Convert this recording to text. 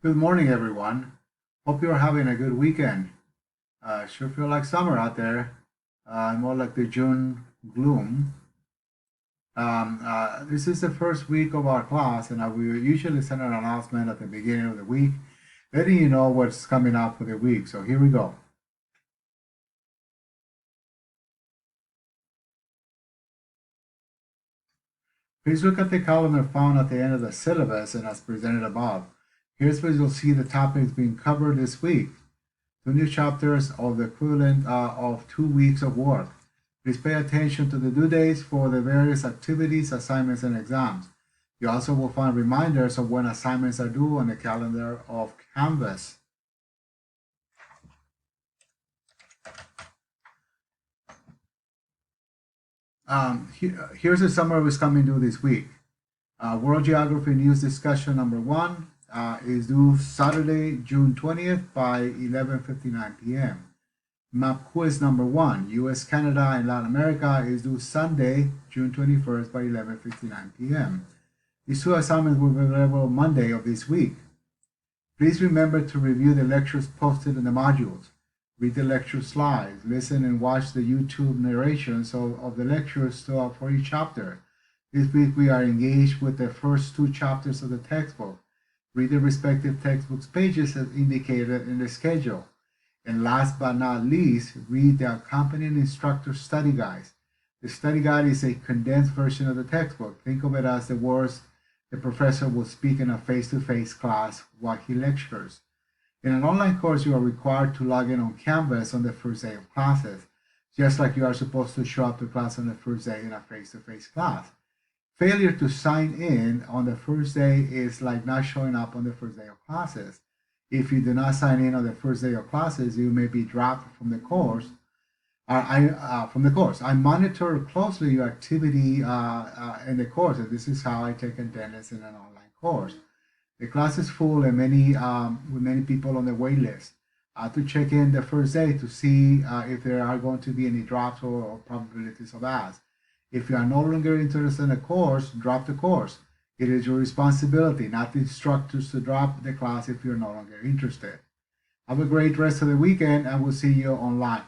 Good morning, everyone. Hope you're having a good weekend. Sure feel like summer out there, more like the June gloom. This is the first week of our class, and we usually send an announcement at the beginning of the week, letting you know what's coming up for the week. So here we go. Please look at the calendar found at the end of the syllabus and as presented above. Here's where you'll see the topics being covered this week. Two new chapters of the equivalent of 2 weeks of work. Please pay attention to the due dates for the various activities, assignments, and exams. You also will find reminders of when assignments are due on the calendar of Canvas. Here's a summary of what's coming due this week. World Geography News Discussion number 1 is due Saturday, June 20th by 11:59 p.m. Map quiz number 1, U.S., Canada, and Latin America is due Sunday, June 21st by 11:59 p.m. These two assignments will be available Monday of this week. Please remember to review the lectures posted in the modules. Read the lecture slides, listen and watch the YouTube narrations of the lectures for each chapter. This week we are engaged with the first two chapters of the textbook. Read the respective textbooks pages as indicated in the schedule. And last but not least, read the accompanying instructor study guides. The study guide is a condensed version of the textbook. Think of it as the words the professor will speak in a face-to-face class while he lectures. In an online course, you are required to log in on Canvas on the first day of classes, just like you are supposed to show up to class on the first day in a face-to-face class. Failure to sign in on the first day is like not showing up on the first day of classes. If you do not sign in on the first day of classes, you may be dropped from the course. I monitor closely your activity in the course, and this is how I take attendance in an online course. The class is full and with many people on the wait list. To check in the first day to see if there are going to be any drops or probabilities of that. If you are no longer interested in the course, drop the course. It is your responsibility, not the instructors, to drop the class if you're no longer interested. Have a great rest of the weekend, and we'll see you online.